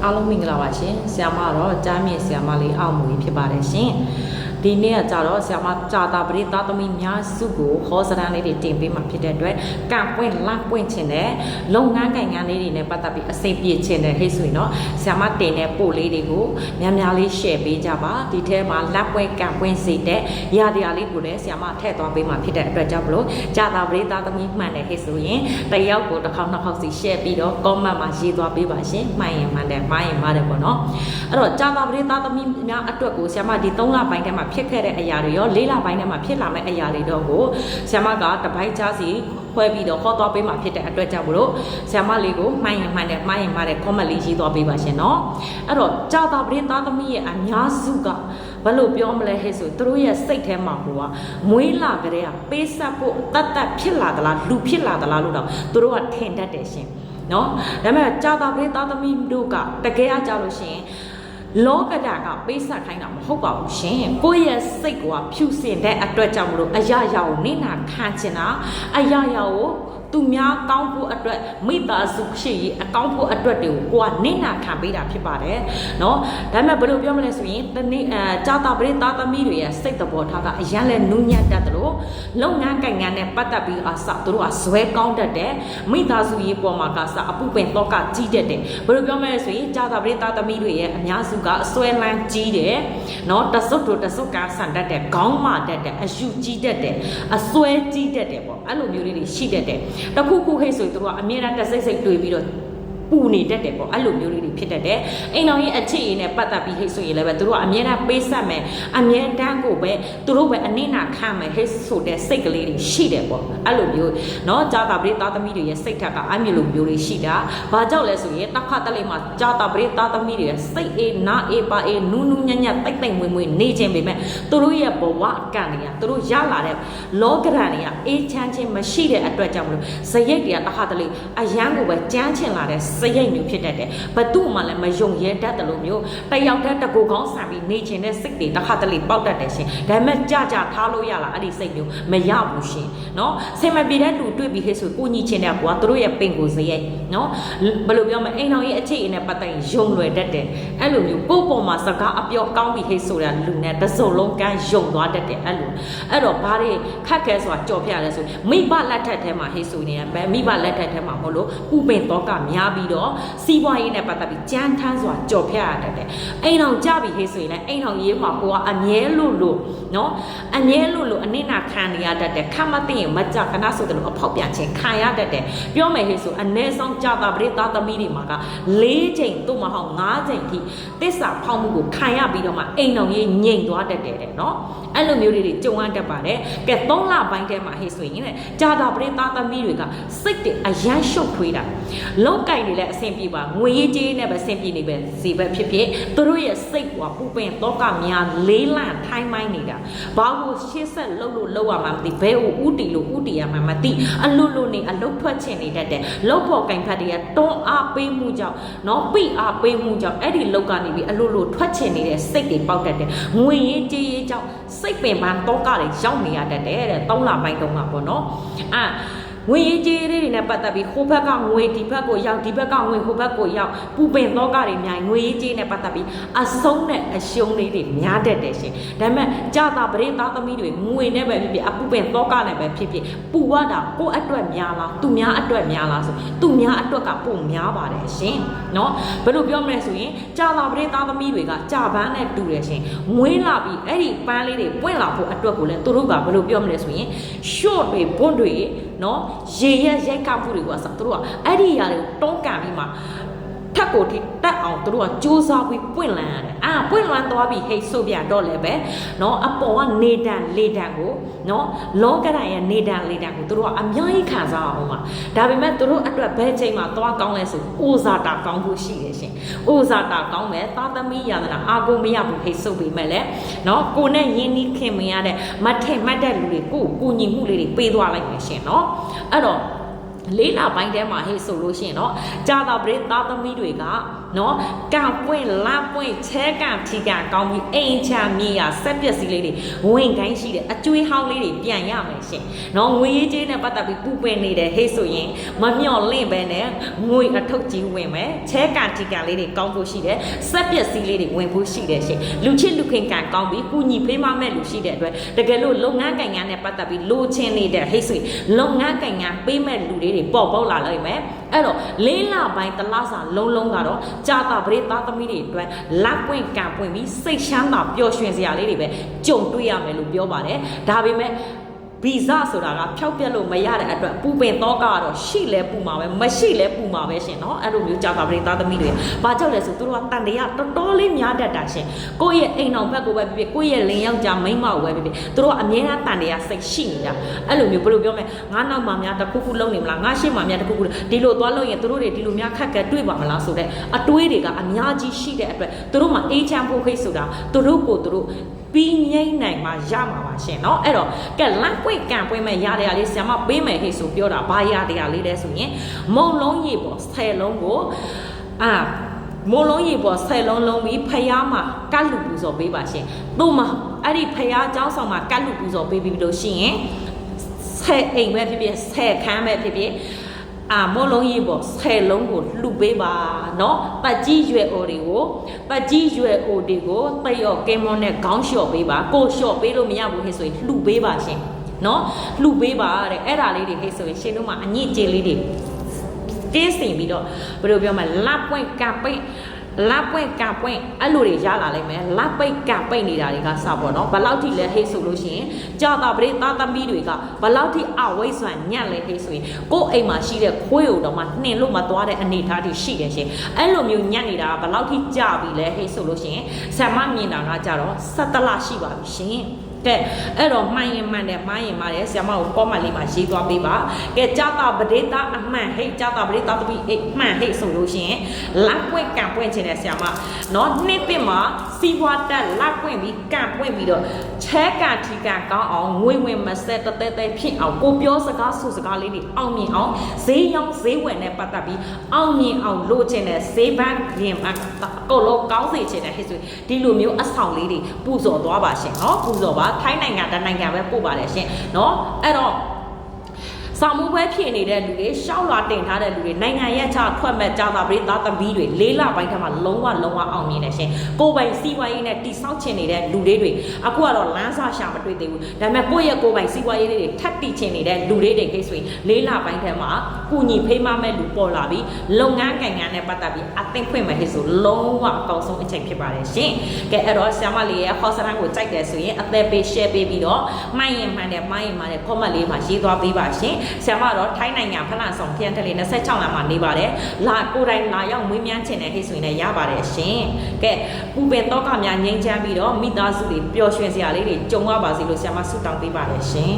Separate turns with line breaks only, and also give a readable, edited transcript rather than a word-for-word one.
အားလုံးမင်္ဂလာပါရှင်ဆရာမတော့ကြားမြင်ဆရာမလေးအောင်မွေဖြစ်ပါတယ်ရှင်ဒီနေ့ကကြတော့ဆရာမကြာတာပရိသတ်သမီးများစုကိုခေါ်စရန်လေးတွေတင်ပေးမှာဖြစ်တဲ့အတွက်ကံပွင့်လန့်ပွင့်ခြင်းနဲ့လုပ်ငန်းကိုင်ငန်းလေးတွေနဲ့ပတ်သက်ပြီးအစိပ်ပြေခြင်းနဲ့ဟဲ့ဆိုရင်တော့ဆရာမတင်တဲ့ပို့လေးတွေကိုများများလေး share ပေးကြပါဒီထဲမှာလက်ပွင့်ကံပွင့်စေတဲ့ရာတရားလေးကိုလည်းဆရာမထည့်သွားပေးမှာဖြစ်တဲ့အတွက်ကြောင့်မလို့ကြာတာပရိသတ်သမီးမှန်တယ်ဟဲ့ဆိုရင်တယောက်ကိုတစ်ခေါက်နှစ်ခေါက်စီ share ပြီးတော့ comment မှာရေးသွားပေးပါရှင်မှန်ရင်မှန်တယ်မှားရင်မှားတယ်ပေါ့နော်အဲ့တော့ကြာတာပရိသတ်သမီးများအတွက်ကိုဆရာမဒီ3လပိုင်းထဲမှာဖြစ်ခဲ့တဲ့အရာတွေရော4လပိုင်းထဲမှာဖြစ်လာမယ့်အရာတွေတော့ကိုဆရာမကတပိုင်းချစီခွဲပြီးတော့ခေါ်သွားပေးမှာဖြစ်တဲ့အတွက်ကြောင့်မလို့ဆရာမလေးကိုမှန်ရင်မှန်တယ်မှားရင်မှားတယ် comment လေးရေးသွားပေးပါရှင်နော်အဲ့တော့ကြာတာပရိသတ်သမီးရဲ့အများစုကဘယ်လိုပြောမလဲဟဲ့ဆိုသူတို့ရဲ့စိတ်ထဲမှာဟိုကမွေးလာကြတဲ့ပေးဆက်ဖို့တတ်ဖြစ်လာသလားလူဖြစ်လာသလားလို့တော့သူတို့ကထင်တတ်တယ်ရှင်နော်ဒါပေမဲ့ကြာတာပရိသတ်သမီးတို့ကတကယ်အကြလို့ရှင်လောကဓာတ်ကပေးဆက်ခိုင်းတာမဟုတ်ပါဘူးရှင်ကိုယ့်ရဲ့စိတ်ကဖြူစင်တဲ့အတွက်ကြောင့်မလို့အရာရာကိုနေနာခံချင်တာအရာရာကိုသူများကောင်းဖို့အတွက်မိသားစုရှိရေးအကောင်းဖို့အတွက်တွေကိုကိုကနေနာခံပေးတာဖြစ်ပါတယ်เนาะဒါပေမဲ့ဘယ်လိုပြောမလဲဆိုရင်တနေ့ကြာတာပရိသတ်သမီးတွေရဲ့စိတ်သဘောထားကအရန်လဲနူးညံ့တတ်တယ်လို့လုပ်ငန်းကိုင်ငန်းနဲ့ပတ်သက်ပြီးအစသူတို့ကဇွဲကောင်းတတ်တယ်မိသားစုရေးပေါ်မှာကစအပုပင်တော့ကကြီးတတ်တယ်ဘယ်လိုပြောမလဲဆိုရင်ကြာတာပရိသတ်သမီးတွေရဲ့အများစုကအစွဲလန်းကြီးတယ်เนาะတစွတ်တို့တစွတ်ကဆန်တတ်တယ်ခေါင်းမာတတ်တယ်အယူကြီးတတ်တယ်အစွဲကြီးတတ်တယ်ပေါ့အဲ့လိုမျိုးလေးတွေရှိတတ်တယ်တခုခုဟိတ်ဆိုသူတို့ကအမြဲတမ်းတစိတ်စိတ်တွေ့ပြီးတော့ပူနေတတ်တယ်ပေါ့အဲ့လိုမျိုးလေးတွေဖြစ်တတ်တယ်အိမ်တော်ရဲ့အခြေအနေနဲ့ပတ်သက်ပြီးဟိတ်ဆိုရင်လည်းပဲသူတို့ကအမြဲတမ်းပေးဆက်မယ်အမြဲတမ်းကိုပဲသူတို့ပဲအနစ်နာခံမယ်ဟိတ်ဆိုတဲ့စိတ်ကလေးတွေရှိတယ်ပေါ့အဲ့လိုမျိုးเนาะကြာတာပရိသတ်သမီးတွေရဲ့စိတ်ထက်ကအဲ့မျိုးလိုမျိုးတွေရှိတာဘာကြောင့်လဲဆိုရင်တစ်ခါတလေမှာကြာတာပရိသတ်သမီးတွေရဲ့စိတ်အေးနာအေးပါအေးနူးနူးညံ့ညံ့တိတ်တိတ်မွေ့မွေ့နေခြင်းပေမဲ့သူတို့ရဲ့ဘဝအကန့်တွေကသူတို့ရလာတဲ့လောကဓာတ်တွေကအေးချမ်းခြင်းမရှိတဲ့အတွက်ကြောင့်မလို့ဇရိတ်တွေကတစ်ခါတလေအယမ်းကိုပဲကြမ်းချင်လာတဲ့စရိတ်မျိုးဖြစ်တတ်တယ်ဘသူ့မှလည်းမယုံရဲတတ်တယ်လို့မျိုးတယောက်တည်းတကူကောင်းဆန်ပြီးနေချင်တဲ့စိတ်တွေတစ်ခါတလေပေါက်တတ်တယ်ရှင်ဒါပေမဲ့ကြထားလို့ရလားအဲ့ဒီစိတ်မျိုးမရဘူးရှင်နော်ဆင်မပြေတဲ့လူတွေ့ပြီးဟဲ့ဆိုကိုညီချင်တဲ့ကွာသူတို့ရဲ့ပင်ကိုစရိတ်နော်ဘယ်လိုပြောမလဲအိမ်တော်ရဲ့အခြေအနေနဲ့ပတ်သက်ရင်ယုံလွယ်တတ်တယ်အဲ့လိုမျိုးကိုယ့်ပေါ်မှာစကားအပြောကောင်းပြီးဟဲ့ဆိုတာလူနဲ့တစုံလုံးကန်းယုံသွားတတ်တယ်အဲ့တော့ဘာတွေခက်ခဲဆိုတာကြော်ပြရဲဆိုမိဘလက်ထက်ထဲမှာဟဲ့ဆိုနေတယ်မိဘလက်ထက်ထဲမှာမဟုတ်လို့ဥပင်တော့ကများပြီးတော့စီးပွားရေးနဲ့ပတ်သက်ပြီးကြမ်းထမ်းစွာကြော်ဖြတ်ရတတ်တယ်အိမ်တော်ကြပြီဟေးဆိုရင်လည်းအိမ်တော်ရေးမှာကိုကအမြဲလို့နော်အမြဲလို့အနစ်နာခံနေရတတ်တယ်ခမသိရင်မကြကနာဆိုတယ်လို့အဖောက်ပြန်ခြင်းခံရတတ်တယ်ပြောမယ်ဟေးဆိုအ ਨੇ ဆုံးကြာတာပရိသတ်သမီးတွေမှာက4ချိန်သို့မဟုတ်5ချိန်ထိတစ္ဆာဖောက်မှုကိုခံရပြီးတော့မှအိမ်တော်ရေးငြိမ်သွားတတ်တယ်တဲ့နော်အဲ့လိုမျိုးတွေကြုံရတတ်ပါတယ်ကဲ3လပိုင်းထဲမှာဟေးဆိုရင်တဲ့ကြာတာပရိသတ်သမီးတွေကစိတ်တွေအယမ်းရှုပ်ထွေးတာလုံးကြိုက်တွေလည်းအဆင်ပြေပါငွေရေးကြေးနဲ့ပဲဆင်ပြေနေပဲစီပဲဖြစ်ဖြစ်သူတို့ရဲ့စိတ်ကပူပင်တော့ကများလေးလံထိုင်းမိုင်းနေတာဘာလို့ရှေ့ဆက်လှုပ်လို့လောက်ရမှာမသိဘဲကိုဥတီလို့ဥတီရမှာမသိအလွတ်လွတ်နေအလုတ်ထွက်ချင်နေတတ်တယ်လောက်ဖို့ကင်ဖတ်တွေကတွန်းအားပေးမှုကြောင့်နော်ပိအားပေးမှုကြောင့်အဲ့ဒီလောက်ကနေပြီးအလွတ်လွတ်ထွက်ချင်နေတဲ့စိတ်တွေပေါက်တတ်တယ်ငွေရေးကြေးရေးကြောင့်စိတ်ပင်ပန်းတော့ကတွေရောက်နေရတတ်တယ်တဲ့3လပိုင်းတုန်းကပေါ့နော်ငွေရေးကြေးတွေနဲ့ပတ်သက်ပြီးဟိုဘက်ကငွေဒီဘက်ကိုရောက်ဒီဘက်ကငွေဟိုဘက်ကိုရောက်ပူပင်တော့ကတွေများငွေရေးကြေးနဲ့ပတ်သက်ပြီးအဆုံးနဲ့အရှုံးလေးတွေများတတ်တယ်ရှင်ဒါပေမဲ့ကြာတာပရိသတ်သမီးတွေငွေနဲ့ပဲဖြစ်ဖြစ်အပူပင်တော့ကနဲ့ပဲဖြစ်ဖြစ်ပူရတာကိုယ့်အတွက်များလားသူများအတွက်များလားဆိုသူများအတွက်ကပိုများပါတယ်ရှင်နော်ဘယ်လိုပြောမလဲဆိုရင်ကြာတာပရိသတ်သမီးတွေကကြာပန်းနဲ့တူတယ်ရှင်မွေးလာပြီးအဲ့ဒီပန်းလေးတွေပွင့်လာဖို့အတွက်ကိုလည်းသူတို့ကဘယ်လိုပြောမလဲဆိုရင် short တွေဘွန်းတွေနော်ရေရဲ့ရိုက်ကမှုတွေကဆိုသူတို့ကအဲ့ဒီຢာတွေကိုတွန်းကန်ပြီးမှထက်ကိုထိတက်အောင်သူတို့ကစူးစမ်းပြီးပွင့်လန်းရတယ်ပွင့်လန်းသွားပြီးဟိတ်ဆိုပြတော့လည်းပဲနော်အပေါ်ကနေတန်လေတန်ကိုနော်လောကဓာတ်ရဲ့နေတန်လေတန်ကိုသူတို့ကအများကြီးခံစားအောင်ပါဒါပေမဲ့သူတို့အတွက်ဘယ်ချိန်မှသွားကောင်းလဲဆိုအိုဇာတာကောင်းဖို့ရှိတယ်ရှင်အိုဇာတာကောင်းမယ်သာသမီယာသနာအာကိုမရဘူးဟိတ်ဆိုပြီးမဲ့လေနော်ကိုနဲ့ယင်းနီးခင်မရတဲ့မထင်မှတ်တဲ့လူတွေကိုညီမှုလေးတွေပေးသွားလိုက်မယ်ရှင်နော်အဲ့တော့ လေးလာပိုင်းထဲမှာဟေ့ဆိုလို့ရှိရင်တော့ကြာတာပရိသတ်သမီးတွေကနော်ကံပွင့်လပွင့်ချဲကံထီကံကောင်းပြီးအိမ်ချမြေရဆက်ပျက်စီးလေးတွေဝင်ကိုင်းရှိတဲ့အကျွေးဟောင်းလေးတွေပြန်ရမယ်ရှင်နော်ငွေရေးကြေးနဲ့ပတ်သက်ပြီးပူပင်နေတယ်ဟေ့ဆိုရင်မမျော်လင့်ပဲနဲ့ငွေအထုတ်ကြီးဝင်မယ်ချဲကံထီကံလေးတွေကောင်းဖို့ရှိတယ်ဆက်ပျက်စီးလေးတွေဝင်ဖို့ရှိတယ်ရှင်လူချစ်လူခင်ကံကောင်းပြီးကုညီဖေးမမဲ့လူရှိတဲ့အတွက်တကယ်လို့လုပ်ငန်းကိုင်ငန်းနဲ့ပတ်သက်ပြီးလိုချင်နေတဲ့ဟေ့ဆိုရင်လုပ်ငန်းကိုင်ငန်းပေးမဲ့လူတွေပေါ်ပေါက်လာလိမ့်မယ်အဲ့တော့လေးလပိုင်းတစ်လစာလုံးကတော့ကြာတာပရိသတ်သမီးတွေအတွက်လက်ပွင့်ကံပွင့်ပြီးစိတ်ချမ်းသာပျော်ရွှင်စရာလေးတွေပဲကြုံတွေ့ရမယ်လို့ပြောပါတယ်ဒါပေမဲ့ဗီဇဆိုတာကဖြောက်ပြက်လို့မရတဲ့အတွက်ပူပင်တော့ကတော့ရှိလဲပူမှာပဲမရှိလဲပူမှာပဲရှင်เนาะအဲ့လိုမျိုးကြာတာပရိသတ်သမီးတွေဘာကြောင့်လဲဆိုသူတို့ကတန်တရားတော်တော်လေးများတတ်တာရှင်ကိုယ့်ရဲ့အိမ်အောင်ဘက်ကိုပဲဖြစ်ကိုယ့်ရဲ့လင်ယောက်ျားမိန်းမကိုပဲဖြစ်သူတို့ကအမြဲတမ်းတန်တရားစိတ်ရှိနေတာအဲ့လိုမျိုးဘယ်လိုပြောမလဲငါနောက်မှများတစ်ခုခုလုံးနေမလားငါရှေ့မှများတစ်ခုခုဒီလိုသွားလို့ရင်သူတို့တွေဒီလိုများခက်ကတွေ့ပါမလားဆိုတဲ့အတွေးတွေကအများကြီးရှိတဲ့အတွက်သူတို့မှအေးချမ်းဖို့ခိတ်ဆိုတာသူတို့ကိုသူတို့ပြီးငိမ့်နိုင်မှရမှာပါရှင်เนาะအဲ့တော့ကဲလန့်ပွင့်ကံပွင့်မဲ့ရတဲ့လေးဆရာမပေးမယ်ဟိဆိုပြောတာဘာရတဲ့လေးလဲဆိုရင်မုံလုံးရေပေါ်10လုံးကိုမုံလုံးရေပေါ်10လုံးလုံးပြီးဖျားမှာကတ်လူပူဇော်ပေးပါရှင်သူ့မှာအဲ့ဒီဖျားเจ้าဆောင်မှာကတ်လူပူဇော်ပေးပြီးလို့ရှိရင်10အိမ်ပဲဖြစ်ဖြစ်10ခန်းပဲဖြစ်ဖြစ်မလုံးကြီးပေါ့10လုံးကိုလှူပေးပါเนาะပတ်ကြီးရွယ်အိုတွေကိုပတ်ကြီးရွယ်အိုတွေကိုတိတ်ရော့ကင်းမွန်နဲ့ခေါင်းလျှော့ပေးပါကိုလျှော့ပေးလို့မရဘူးဟဲ့ဆိုရင်လှူပေးပါရှင်เนาะလှူပေးပါတဲ့အဲ့ဒါလေးတွေဟဲ့ဆိုရင်ရှင်တို့မှာအညစ်အကြေးလေးတွေကင်းစင်ပြီးတော့ဘယ်လိုပြောမလဲလက်ပွင့်ကပ်ပိတ်လက်ပွင့်ကပွင့်အဲ့လိုတွေရလာလိမ့်မယ်လက်ပိတ်ကပိတ်နေတာတွေကစပေါ့နော်ဘယ်လောက်ထိလဲဟိတ်ဆိုလို့ရှိရင်ကြာတာပရိသတ်သမီးတွေကဘယ်လောက်ထိအဝိဇ္ဇာညံ့လဲဟိတ်ဆိုရင်ကိုယ့်အိမ်မှာရှိတဲ့ခွေးကိုတော့မှနှင်လို့မသွားတဲ့အနေအထားတွေရှိတယ်ရှင်အဲ့လိုမျိုးညံ့နေတာကဘယ်လောက်ထိကြာပြီလဲဟိတ်ဆိုလို့ရှိရင်ဆံမမြင်တာကကြတော့17လရှိပါပြီရှင်ကဲအဲ့တော့မှန်ရင်မှန်တယ်မှားရင်မှားတယ်ဆရာမကိုကောမန့်လေးမှာရေးသွားပေးပါကဲကြာတာပရိသတ်အမှန်ဟိတ်ကြာတာပရိသတ်တပီမှန်ဟိတ်ဆိုလို့ရှိရင်လက်ပွင့်ကံပွင့်ခြင်းနဲ့ဆရာမနော်နှစ်တစ်မှာစီးပွားတက်လက်ပွင့်ပြီးကံပွင့်ပြီးတော့ချဲကံထီကံကောင်းအောင်ငွေဝင်မဆက်တတဲတဲဖြစ်အောင်ကိုပြောစကားဆိုစကားလေးတွေအောင်မြင်အောင်ဈေးရောင်းဈေးဝယ်နဲ့ပတ်သက်ပြီးအောင်မြင်အောင်လိုချင်တဲ့ဈေးပန်းရင်အကုန်လုံးကောင်းစေချင်တဲ့ဟိတ်ဆိုဒီလိုမျိုးအဆောင်လေးတွေပူဇော်သွားပါရှင်နော်ပူဇော်ပါထိုင်းနိုင်ငံတနိုင်ငံပဲပို့ပါတယ်ရှင်เนาะအဲ့တော့စာမှုပွဲဖြစ်နေတဲ့လူတွေရှောက်လာတင်ထားတဲ့လူတွေနိုင်ငံရဲ့ခြားထွက်မဲ့ကြာတာပရိသတ်သမီးတွေလေးလပိုင်းထဲမှာလုံးဝအောင်မြင်နေရှင်ကိုယ်ပိုင်စီးပွားရေးနဲ့တိဆောက်ချင်နေတဲ့လူတွေအခုကတော့လမ်းစာရှာမတွေ့သေးဘူးဒါပေမဲ့ကိုယ့်ရဲ့ကိုယ်ပိုင်စီးပွားရေးတွေထပ်တည်ချင်နေတဲ့လူတွေခိတ်ဆိုရင်လေးလပိုင်းထဲမှာကုညီဖေးမမဲ့လူပေါ်လာပြီးလုပ်ငန်းကိုင်ငန်းနဲ့ပတ်သက်ပြီးအသင်ခွင့်မဲ့ဟိဆိုလုံးဝအကောင်းဆုံးအချိန်ဖြစ်ပါတယ်ရှင်ကဲအဲ့တော့ဆရာမလေးရဲ့ဟောစရန်ကိုကြိုက်တယ်ဆိုရင်အသက်ပေး share ပေးပြီးတော့မှန်ရင်မှန်တယ်မှားရင်မှားတယ် comment လေးမှာရေးသွားပေးပါရှင်ဆရာမတော့ထိုင်းနိုင်ငံဖလန်ဆောင်ခရမ်းတလေး26လမ်းမှာနေပါတယ်လာကိုယ်တိုင်လာရောက်မွေးမြန်းချင်တဲ့ဟိတ်ဆိုရင်လည်းရပါတယ်ရှင်ကဲပူပင်တော့ကများငြိမ်းချမ်းပြီးတော့မိသားစုတွေပျော်ရွှင်စရာလေးတွေကြုံရပါစေလို့ဆရာမဆုတောင်းပေးပါတယ်ရှင်